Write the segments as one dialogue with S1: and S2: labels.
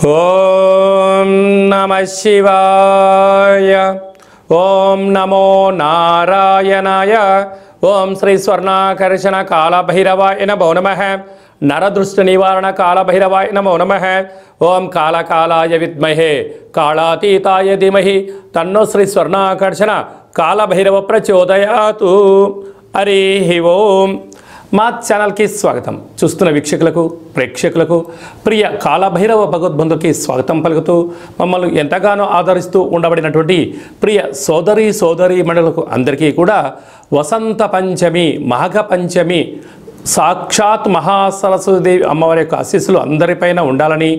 S1: ఓం నమః శివాయ. ఓం నమో నారాయణాయ. ఓం శ్రీ స్వర్ణాకర్షణ కాళభైరవాయ నమో నమః. నరదృష్టి నివారణ కాళభైరవాయ నమో నమః. ఓం కాళకాలాయ విద్మహే కాళాతీతాయ ధీమహి తన్నో శ్రీ స్వర్ణాకర్షణ కాళభైరవ ప్రచోదయాతు. హరి ఓం. మా ఛానల్కి స్వాగతం. చూస్తున్న వీక్షకులకు ప్రేక్షకులకు ప్రియ కాళభైరవ భగవద్బంధుకి స్వాగతం పలుకుతూ మమ్మల్ని ఎంతగానో ఆదరిస్తూ ఉండబడినటువంటి ప్రియ సోదరీ మండలకు అందరికీ కూడా వసంత పంచమి మాఘ పంచమి సాక్షాత్ మహాసరస్వతీదేవి అమ్మవారి యొక్క ఆశీస్సులు అందరిపైన ఉండాలని,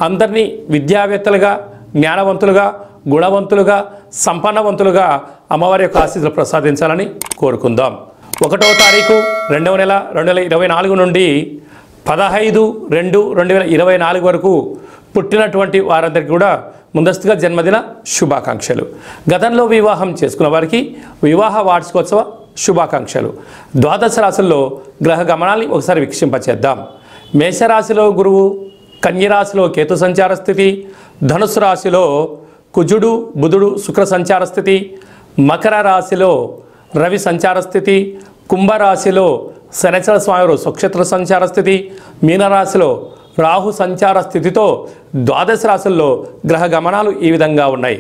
S1: అందరినీ విద్యావేత్తలుగా, జ్ఞానవంతులుగా, గుణవంతులుగా, సంపన్నవంతులుగా అమ్మవారి యొక్క ఆశీస్సులు ప్రసాదించాలని కోరుకుందాం. 1వ తారీఖు 2వ నెల 2024 నుండి 15/2/2024 వరకు పుట్టినటువంటి వారందరికీ కూడా ముందస్తుగా జన్మదిన శుభాకాంక్షలు. గతంలో వివాహం చేసుకున్న వారికి వివాహ వార్షికోత్సవ శుభాకాంక్షలు. ద్వాదశ రాశుల్లో గ్రహ గమనాన్ని ఒకసారి వీక్షింపచేద్దాం. మేషరాశిలో గురువు, కన్యరాశిలో కేతు సంచార స్థితి, ధనుసు రాశిలో కుజుడు బుధుడు శుక్ర సంచార స్థితి, మకర రాశిలో రవి సంచార స్థితి, కుంభరాశిలో శనిచర స్వామి స్వక్షేత్ర సంచార స్థితి, మీనరాశిలో రాహు సంచార స్థితితో ద్వాదశ రాశుల్లో గ్రహ గమనాలు ఈ విధంగా ఉన్నాయి.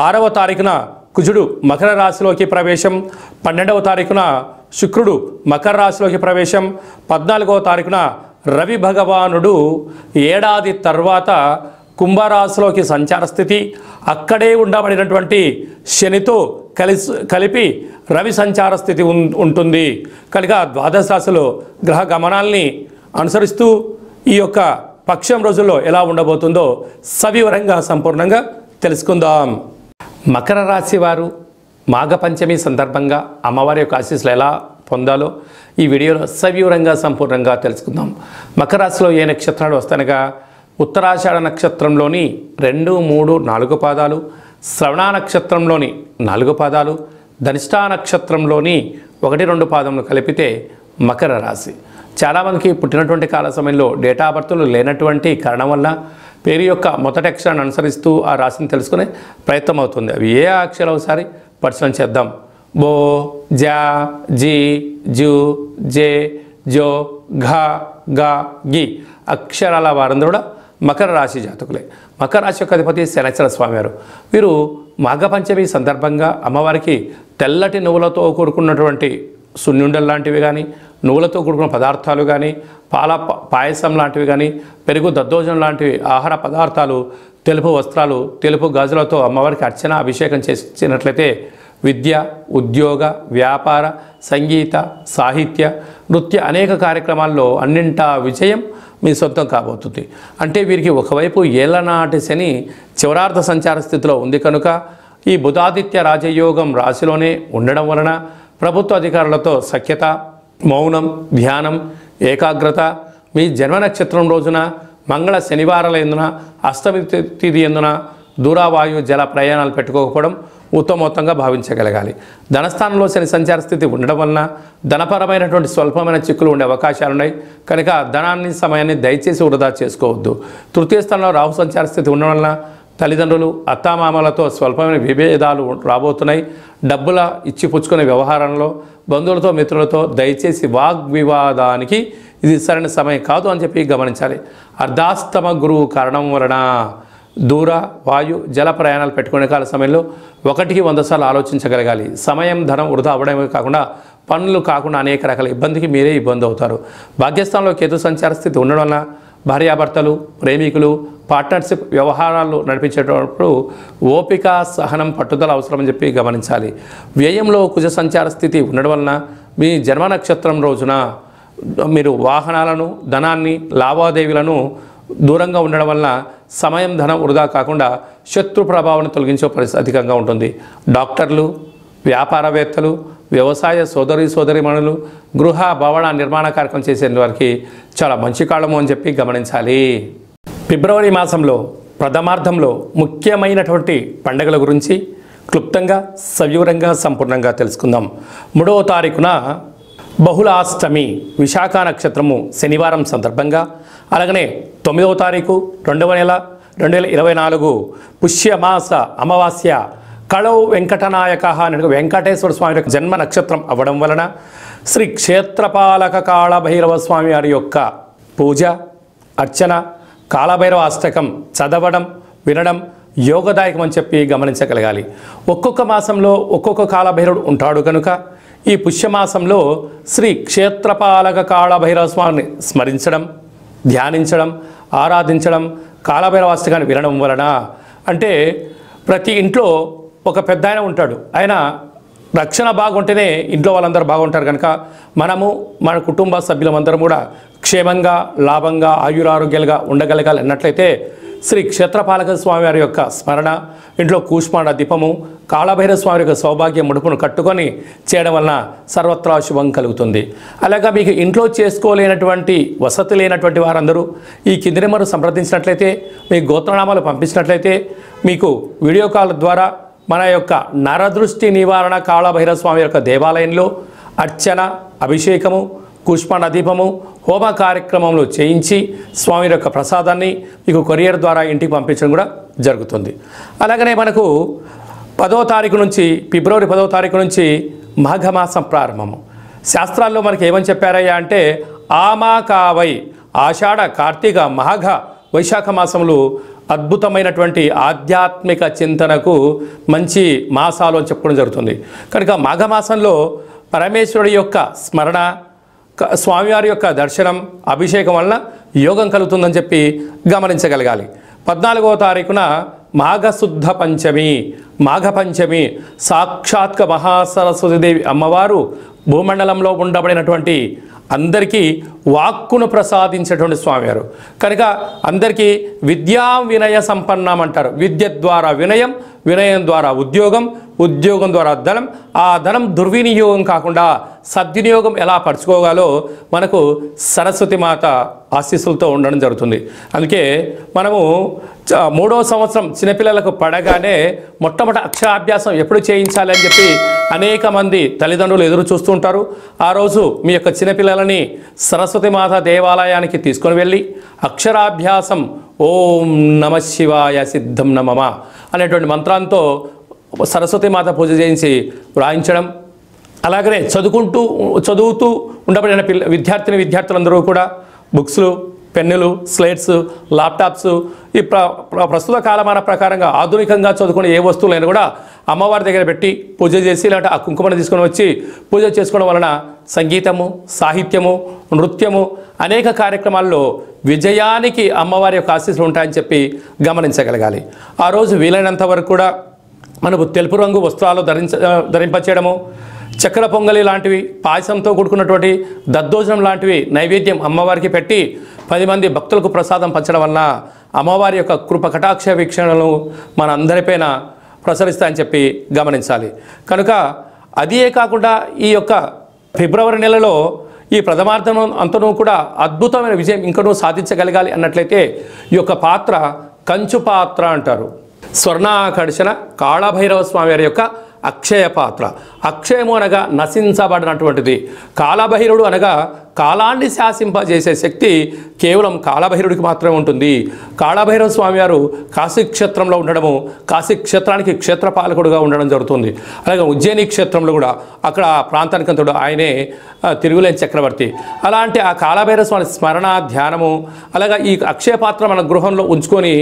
S1: 6వ తారీఖున కుజుడు మకర రాశిలోకి ప్రవేశం, 12వ తారీఖున శుక్రుడు మకర రాశిలోకి ప్రవేశం, 14వ తారీఖున రవి భగవానుడు ఏడాది తర్వాత కుంభరాశిలోకి సంచార స్థితి, అక్కడే ఉండబడినటువంటి శనితో కలిపి రవి సంచార స్థితి ఉంటుంది. కనుక ద్వాదశ రాశిలో గ్రహ గమనాల్ని అనుసరిస్తూ ఈ యొక్క పక్షం రోజుల్లో ఎలా ఉండబోతుందో సవివరంగా సంపూర్ణంగా తెలుసుకుందాం. మకర రాశి వారు మాఘ పంచమి సందర్భంగా అమ్మవారి యొక్క ఆశీస్సులు ఎలా పొందాలో ఈ వీడియోలో సవివరంగా సంపూర్ణంగా తెలుసుకుందాం. మకర రాశిలో ఏ నక్షత్రాలు వస్తానగా ఉత్తరాషాఢ నక్షత్రంలోని 2, 3, 4 పాదాలు, శ్రవణ నక్షత్రంలోని 4 పాదాలు, ధనిష్ఠా నక్షత్రంలోని 1, 2 పాదములు కలిపితే మకర రాశి. చాలామందికి పుట్టినటువంటి కాల సమయంలో డేటా ఆఫ్ బర్త్లు లేనటువంటి కారణం వల్ల పేరు యొక్క మొదటి అక్షరాన్ని అనుసరిస్తూ ఆ రాశిని తెలుసుకునే ప్రయత్నం అవుతుంది. అవి ఏ అక్షరాలు ఒకసారి పరిశీలన చేద్దాం. బో, జా, జీ, జూ, జే, జో, ఘ, గ, గి అక్షరాల వారందరూ కూడా మకర రాశి జాతకులే. మకర రాశి యొక్క అధిపతి శనిచర స్వామివారు. వీరు మాఘపంచమి సందర్భంగా అమ్మవారికి తెల్లటి నువ్వులతో కూడుకున్నటువంటి సున్నుండలు లాంటివి కానీ, నువ్వులతో కూడుకున్న పదార్థాలు కానీ, పాల పాయసం లాంటివి కానీ, పెరుగు దద్దోజనం లాంటివి ఆహార పదార్థాలు, తెలుపు వస్త్రాలు, తెలుపు గాజులతో అమ్మవారికి అర్చన అభిషేకం చేసినట్లయితే విద్య, ఉద్యోగ, వ్యాపార, సంగీత, సాహిత్య, నృత్య అనేక కార్యక్రమాల్లో అన్నింటా విజయం మీ సొంతం కాబోతుంది. అంటే వీరికి ఒకవైపు ఏళ్లనాటి శని చివరార్థ సంచార స్థితిలో ఉంది కనుక ఈ బుధాదిత్య రాజయోగం రాశిలోనే ఉండడం వలన ప్రభుత్వ అధికారులతో సఖ్యత, మౌనం, ధ్యానం, ఏకాగ్రత, మీ జన్మ నక్షత్రం రోజున మంగళ శనివారాల ఎందున, అష్టమి తిథి ఎందున దూరావాయు జల ప్రయాణాలు పెట్టుకోకపోవడం ఉత్తమోత్తంగా భావించగలగాలి. ధనస్థానంలో శని సంచార స్థితి ఉండడం వలన ధనపరమైనటువంటి స్వల్పమైన చిక్కులు ఉండే అవకాశాలు ఉన్నాయి కనుక ధనాన్ని సమయాన్ని దయచేసి వృధా చేసుకోవద్దు. తృతీయ స్థానంలో రాహు సంచార స్థితి ఉండడం వలన తల్లిదండ్రులు, అత్తామామలతో స్వల్పమైన విభేదాలు రాబోతున్నాయి. డబ్బుల ఇచ్చిపుచ్చుకునే వ్యవహారంలో బంధువులతో, మిత్రులతో దయచేసి వాగ్వివాదానికి ఇది సరైన సమయం కాదు అని చెప్పి గమనించాలి. అర్ధాస్తమ గురువు కారణం వలన దూర, వాయు, జల ప్రయాణాలు పెట్టుకునే కాల సమయంలో 1కి 100 సార్లు ఆలోచించగలగాలి. సమయం, ధనం వృధా అవ్వడమే కాకుండా పనులు కాకుండా అనేక రకాల ఇబ్బందికి మీరే ఇబ్బంది అవుతారు. భాగ్యస్థానంలో కేతు సంచార స్థితి ఉండడం వలన భార్యాభర్తలు, ప్రేమికులు, పార్ట్నర్షిప్ వ్యవహారాలు నడిపించేటప్పుడు ఓపిక, సహనం, పట్టుదల అవసరమని చెప్పి గమనించాలి. వ్యయంలో కుజ సంచార స్థితి ఉండడం వలన మీ జన్మ నక్షత్రం రోజున మీరు వాహనాలను, ధనాన్ని, లావాదేవీలను దూరంగా ఉండడం వలన సమయం, ధనం వృధా కాకుండా శత్రు ప్రభావాన్ని తొలగించే పరిస్థితి అధికంగా ఉంటుంది. డాక్టర్లు, వ్యాపారవేత్తలు, వ్యవసాయ సోదరీమణులు, గృహ భవన నిర్మాణ కార్యక్రమం చేసే వారికి చాలా మంచి కాలము అని చెప్పి గమనించాలి. ఫిబ్రవరి మాసంలో ప్రథమార్థంలో ముఖ్యమైనటువంటి పండుగల గురించి క్లుప్తంగా సవివరంగా సంపూర్ణంగా తెలుసుకుందాం. 3వ తారీఖున బహుళాష్టమి విశాఖ నక్షత్రము శనివారం సందర్భంగా, అలాగనే 9వ తారీఖు 2వ నెల 2024 పుష్యమాస అమావాస్య కళౌ వెంకటనాయక అనే వెంకటేశ్వర స్వామి యొక్క జన్మ నక్షత్రం అవ్వడం వలన శ్రీ క్షేత్రపాలక కాళభైరవ స్వామి వారి యొక్క పూజ, అర్చన, కాళభైరవ అష్టకం చదవడం, వినడం యోగదాయకం అని చెప్పి గమనించగలగాలి. ఒక్కొక్క మాసంలో ఒక్కొక్క కాళభైరవుడు ఉంటాడు కనుక ఈ పుష్యమాసంలో శ్రీ క్షేత్రపాలక కాళభైరవ స్వామిని స్మరించడం, ధ్యానించడం, ఆరాధించడం, కాళభైరవ అష్టకాన్ని వినడం వలన, అంటే ప్రతి ఇంట్లో ఒక పెద్ద ఆయన ఉంటాడు, ఆయన రక్షణ బాగుంటేనే ఇంట్లో వాళ్ళందరూ బాగుంటారు కనుక మనము మన కుటుంబ సభ్యులందరం కూడా క్షేమంగా, లాభంగా, ఆయురారోగ్యాలుగా ఉండగలగాలి అన్నట్లయితే శ్రీ క్షేత్రపాలక స్వామి వారి యొక్క స్మరణ, ఇంట్లో కూష్మాండ దీపము, కాళభైరవ స్వామి యొక్క సౌభాగ్య ముడుపును కట్టుకొని చేయడం వలన సర్వత్రా శుభం కలుగుతుంది. అలాగా మీకు ఇంట్లో చేసుకోలేనటువంటి వసతి లేనటువంటి వారందరూ ఈ కింది నెంబర్ సంప్రదించినట్లయితే, మీ గోత్రనామాలు పంపించినట్లయితే మీకు వీడియో కాల్ ద్వారా మన యొక్క నరదృష్టి నివారణ కాళభైరవ స్వామి యొక్క దేవాలయంలో అర్చన, అభిషేకము, కూష్మాండ దీపము, హోమ కార్యక్రమంలో చేయించి స్వామి యొక్క ప్రసాదాన్ని మీకు కొరియర్ ద్వారా ఇంటికి పంపించడం కూడా జరుగుతుంది. అలాగనే మనకు 10వ తారీఖు నుంచి, ఫిబ్రవరి 10వ తారీఖు నుంచి మాఘమాసం ప్రారంభము. శాస్త్రాల్లో మనకి ఏమని చెప్పారయ్యా అంటే ఆమాకావై ఆషాఢ, కార్తీక, మాఘ, వైశాఖ మాసములు అద్భుతమైనటువంటి ఆధ్యాత్మిక చింతనకు మంచి మాసాలు అని చెప్పుకోవడం జరుగుతుంది. కనుక మాఘమాసంలో పరమేశ్వరుడి యొక్క స్మరణ, స్వామివారి యొక్క దర్శనం, అభిషేకం వలన యోగం కలుగుతుందని చెప్పి గమనించగలగాలి. 14వ తారీఖున మాఘశుద్ధ పంచమి, మాఘ పంచమి, సాక్షాత్క మహాసరస్వతీదేవి అమ్మవారు భూమండలంలో ఉండబడినటువంటి అందరికీ వాక్కును ప్రసాదించేటువంటి స్వామివారు కనుక అందరికీ విద్యా వినయ సంపన్నం అంటారు. విద్య ద్వారా వినయం, వినయం ద్వారా ఉద్యోగం, ఉద్యోగం ద్వారా ధనం, ఆ ధనం దుర్వినియోగం కాకుండా సద్వినియోగం ఎలా పరచుకోవాలో మనకు సరస్వతి మాత ఆశీస్సులతో ఉండడం జరుగుతుంది. అందుకే మనము 3వ సంవత్సరం చిన్నపిల్లలకు పడగానే మొట్టమొదటి అక్షరాభ్యాసం ఎప్పుడు చేయించాలి అని చెప్పి అనేక మంది తల్లిదండ్రులు ఎదురు చూస్తూ ఉంటారు. ఆ రోజు మీ యొక్క చిన్నపిల్లలని సరస్వతి మాత దేవాలయానికి తీసుకొని వెళ్ళి అక్షరాభ్యాసం ఓం నమ శివాయ సిద్ధం నమమ అనేటువంటి మంత్రంతో సరస్వతి మాత పూజ చేయించి వ్రాయించడం, అలాగనే చదువుతూ ఉండబడిన విద్యార్థులందరూ కూడా బుక్స్లు, పెన్నులు, స్లేట్స్, ల్యాప్టాప్స్ ఈ ప్రస్తుత కాలమాన ప్రకారంగా ఆధునికంగా చదువుకునే ఏ వస్తువులైనా కూడా అమ్మవారి దగ్గర పెట్టి పూజ చేసి, లేదంటే ఆ కుంకుమను తీసుకొని వచ్చి పూజ చేసుకోవడం వలన సంగీతము, సాహిత్యము, నృత్యము అనేక కార్యక్రమాల్లో విజయానికి అమ్మవారి యొక్క ఆశీస్సులు ఉంటాయని చెప్పి గమనించగలగాలి. ఆ రోజు వీలైనంత వరకు కూడా మనకు తెలుపు రంగు వస్త్రాలు ధరింపచేయడము, చక్కెర పొంగలి లాంటివి, పాయసంతో కూడుకున్నటువంటి దద్దోజనం లాంటివి నైవేద్యం అమ్మవారికి పెట్టి 10 మంది భక్తులకు ప్రసాదం పంచడం వలన అమ్మవారి యొక్క కృప కటాక్ష వీక్షణలు మన అందరిపైన ప్రసరిస్తాయని చెప్పి గమనించాలి. కనుక అదే కాకుండా ఈ యొక్క ఫిబ్రవరి నెలలో ఈ ప్రథమార్థం అంతనూ కూడా అద్భుతమైన విజయం ఇంకనూ సాధించగలగాలి అన్నట్లయితే ఈ యొక్క పాత్ర కంచు పాత్ర అంటారు. స్వర్ణాకర్షణ కాళభైరవ స్వామి వారి యొక్క అక్షయ పాత్ర. అక్షయము అనగా నశించబడినటువంటిది. కాళభైరవుడు అనగా కాలాన్ని శాసింపజేసే శక్తి కేవలం కాళభైరవుడికి మాత్రమే ఉంటుంది. కాళభైరవ స్వామివారు కాశీక్షేత్రంలో ఉండడము, కాశీక్షేత్రానికి క్షేత్రపాలకుడుగా ఉండడం జరుగుతుంది. అలాగే ఉజ్జయిని క్షేత్రంలో కూడా అక్కడ ప్రాంతానికంతుడు ఆయనే తిరుగులేని చక్రవర్తి. అలాంటి ఆ కాళభైరవ స్వామి స్మరణ, ధ్యానము, అలాగే ఈ అక్షయ పాత్ర మన గృహంలో ఉంచుకొని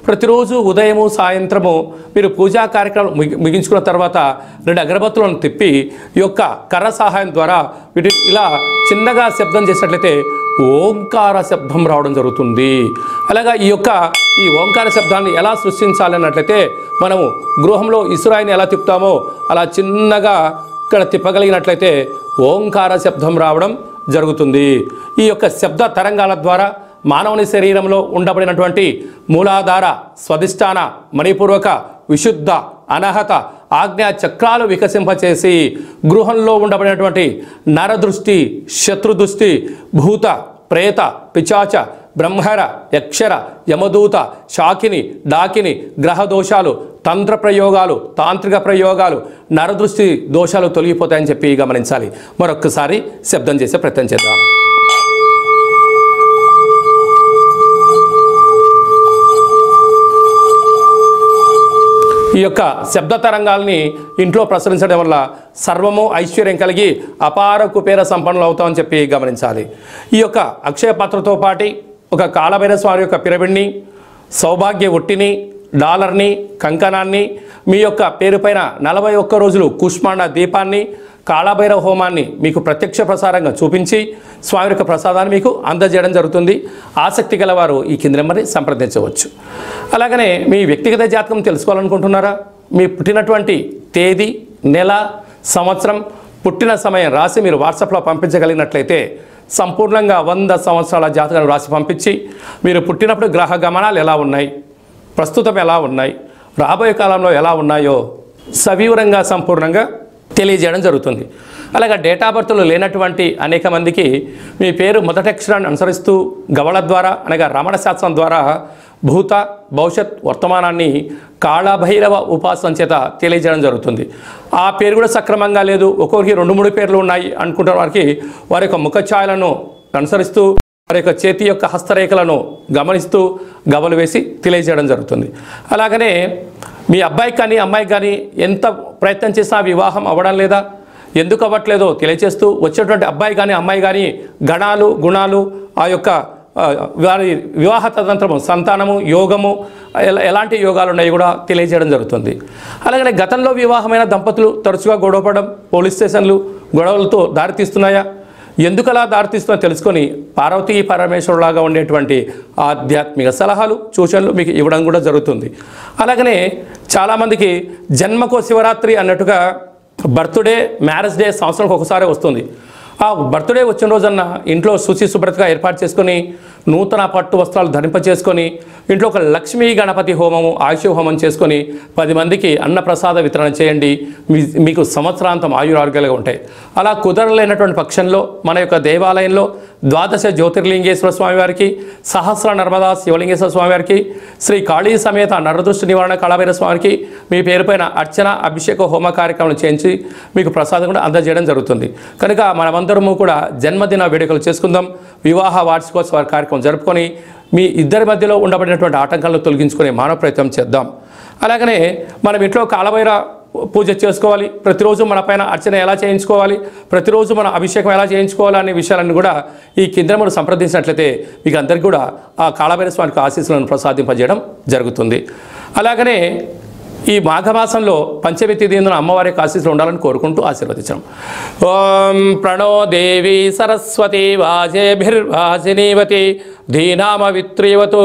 S1: ప్రతిరోజు ఉదయము, సాయంత్రము మీరు పూజా కార్యక్రమం ముగించుకున్న తర్వాత 2 అగరబత్తులను తిప్పి ఈ యొక్క కర్ర సహాయం ద్వారా వీటి ఇలా చిన్నగా శబ్దం చేసినట్లయితే ఓంకార శబ్దం రావడం జరుగుతుంది. అలాగా ఈ ఓంకార శబ్దాన్ని ఎలా సృష్టించాలన్నట్లయితే మనము గృహంలో ఇసురాయిని ఎలా తిప్పుతామో అలా చిన్నగా ఇక్కడ తిప్పగలిగినట్లయితే ఓంకార శబ్దం రావడం జరుగుతుంది. ఈ యొక్క శబ్ద తరంగాల ద్వారా మానవుని శరీరంలో ఉండబడినటువంటి మూలాధార, స్వధిష్టాన, మణిపూర్వక, విశుద్ధ, అనహత, ఆజ్ఞా చక్రాలు వికసింపచేసి గృహంలో ఉండబడినటువంటి నరదృష్టి, శత్రుదృష్టి, భూత, ప్రేత, పిచాచ, బ్రహ్మర, యక్షర, యమదూత, శాకిని, డాకిని, గ్రహ దోషాలు, తంత్ర ప్రయోగాలు, తాంత్రిక ప్రయోగాలు, నరదృష్టి దోషాలు తొలగిపోతాయని చెప్పి గమనించాలి. మరొక్కసారి శబ్దం చేసే ప్రయత్నం చేద్దాం. ఈ యొక్క శబ్ద తరంగాల్ని ఇంట్లో ప్రసరించడం వల్ల సర్వము ఐశ్వర్యం కలిగి అపార కుబేర సంపన్నులు అవుతామని చెప్పి గమనించాలి. ఈ యొక్క అక్షయ పాత్రతో పాటు ఒక కాళభైరవ స్వామి యొక్క పిరమిడ్ని, సౌభాగ్య ఒట్టిని, డాలర్ని, కంకణాన్ని, మీ యొక్క పేరు పైన 41 రోజులు కుష్మాండ దీపాన్ని, కాళభైరవ హోమాన్ని మీకు ప్రత్యక్ష ప్రసారంగా చూపించి స్వామి యొక్క ప్రసాదాన్ని మీకు అందజేయడం జరుగుతుంది. ఆసక్తి గలవారు ఈ కింది నెంబర్ని సంప్రదించవచ్చు. అలాగనే మీ వ్యక్తిగత జాతకం తెలుసుకోవాలనుకుంటున్నారా? మీ పుట్టినటువంటి తేదీ, నెల, సంవత్సరం, పుట్టిన సమయం రాసి మీరు వాట్సాప్లో పంపించగలిగినట్లయితే సంపూర్ణంగా 100 సంవత్సరాల జాతకాన్ని రాసి పంపించి మీరు పుట్టినప్పుడు గ్రహ గమనాలు ఎలా ఉన్నాయి, ప్రస్తుతం ఎలా ఉన్నాయి, రాబోయే కాలంలో ఎలా ఉన్నాయో సవివరంగా సంపూర్ణంగా తెలియజేయడం జరుగుతుంది. అలాగే డేట్ ఆఫ్ బర్త్లు లేనటువంటి అనేక మందికి మీ పేరు మొదటి అక్షరాన్ని అనుసరిస్తూ గవళ ద్వారా అనగా రమణ శాస్త్రం ద్వారా భూత, భవిష్యత్, వర్తమానాన్ని కాళభైరవ ఉపాసన చేత తెలియజేయడం జరుగుతుంది. ఆ పేరు కూడా సక్రమంగా లేదు, ఒక్కొక్కరికి 2-3 పేర్లు ఉన్నాయి అనుకుంటున్న వారికి వారి యొక్క ముఖఛాయలను అనుసరిస్తూ వారి యొక్క చేతి యొక్క హస్తరేఖలను గమనిస్తూ గవలు వేసి తెలియజేయడం జరుగుతుంది. అలాగనే మీ అబ్బాయికి కానీ అమ్మాయికి కానీ ఎంత ప్రయత్నం చేసినా వివాహం అవ్వడం లేదా, ఎందుకు అవ్వట్లేదో తెలియజేస్తూ వచ్చేటువంటి అబ్బాయి కానీ అమ్మాయి కానీ గణాలు, గుణాలు, ఆ యొక్క వారి వివాహ తదంతరము, సంతానము, యోగము, ఎలాంటి యోగాలు ఉన్నాయో కూడా తెలియజేయడం జరుగుతుంది. అలాగనే గతంలో వివాహమైన దంపతులు తరచుగా గొడవపడడం, పోలీస్ స్టేషన్లు గొడవలతో దారితీస్తున్నాయా, ఎందుకలా దారితీస్తుందో తెలుసుకొని పార్వతీ పరమేశ్వరులాగా ఉండేటువంటి ఆధ్యాత్మిక సలహాలు, సూచనలు మీకు ఇవ్వడం కూడా జరుగుతుంది. అలాగనే చాలామందికి జన్మకో శివరాత్రి అన్నట్టుగా బర్త్డే, మ్యారేజ్ డే సంవత్సరానికి ఒకసారి వస్తుంది. ఆ బర్త్డే వచ్చిన రోజన్న ఇంట్లో శుచి శుభ్రతగా ఏర్పాటు చేసుకొని నూతన పట్టు వస్త్రాలు ధరింపచేసుకొని ఇంట్లో ఒక లక్ష్మీ గణపతి హోమము, ఆయుష హోమం చేసుకొని 10 మందికి అన్నప్రసాద వితరణ చేయండి. మీకు సంవత్సరాంతం ఆయురారోగ్యాలుగా ఉంటాయి. అలా కుదరలేనటువంటి పక్షంలో మన యొక్క దేవాలయంలో 12 జ్యోతిర్లింగేశ్వర స్వామివారికి, సహస్ర నర్మదా శివలింగేశ్వర స్వామివారికి, శ్రీ కాళీ సమేత నరదృష్టి నివారణ కాళభైరవ స్వామికి మీ పేరుపైన అర్చన, అభిషేక, హోమ కార్యక్రమాలు చేయించి మీకు ప్రసాదం కూడా అందజేయడం జరుగుతుంది. కనుక మనమందరము కూడా జన్మదిన వేడుకలు చేసుకుందాం. వివాహ వార్షికోత్సవ కార్యక్రమం జరుపుకొని మీ ఇద్దరి మధ్యలో ఉండబడినటువంటి ఆటంకాలను తొలగించుకునే మానవ ప్రయత్నం చేద్దాం. అలాగనే మనం ఇంట్లో కాళభైరవ పూజ చేసుకోవాలి, ప్రతిరోజు మన పైన అర్చన ఎలా చేయించుకోవాలి, ప్రతిరోజు మన అభిషేకం ఎలా చేయించుకోవాలి అనే విషయాలన్నీ కూడా ఈ కింద మనం సంప్రదించినట్లయితే మీకు అందరికీ కూడా ఆ కాళభైరవ స్వామికి ఆశీస్సులను ప్రసాదింపజేయడం జరుగుతుంది. అలాగనే ఈ మాఘమాసంలో పంచమి తిథి అమ్మవారి ఆశీస్సులు ఉండాలని కోరుకుంటూ ఆశీర్వదించాం. ఓం ప్రణో దేవి సరస్వతి వాజేభిర్వాజినీవతి ధీనామ విత్రీవతు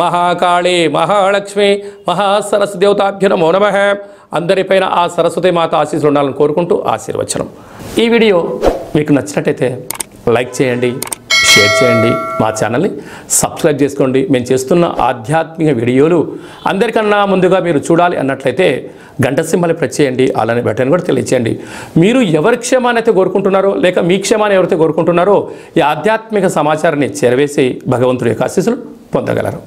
S1: మహాకాళి మహాలక్ష్మి మహాసరస్వతి దేవతాభ్య నమో నమః. అందరిపైన ఆ సరస్వతి మాత ఆశీస్సులు ఉండాలని కోరుకుంటూ ఆశీర్వచనం. ఈ వీడియో మీకు నచ్చినట్టయితే లైక్ చేయండి, షేర్ చేయండి, మా ఛానల్ని సబ్స్క్రైబ్ చేసుకోండి. మేము చేస్తున్న ఆధ్యాత్మిక వీడియోలు అందరికన్నా ముందుగా మీరు చూడాలి అన్నట్లయితే గంట సింబల్ని ప్రెస్ చేయండి, అలానే బటన్ కూడా తెలియచేయండి. మీరు ఎవరి క్షేమాన్ని అయితే కోరుకుంటున్నారో లేక మీ క్షేమాన్ని ఎవరైతే కోరుకుంటున్నారో ఈ ఆధ్యాత్మిక సమాచారాన్ని చేరవేసి భగవంతుడి యొక్క ఆశీస్సులు పొందగలరు.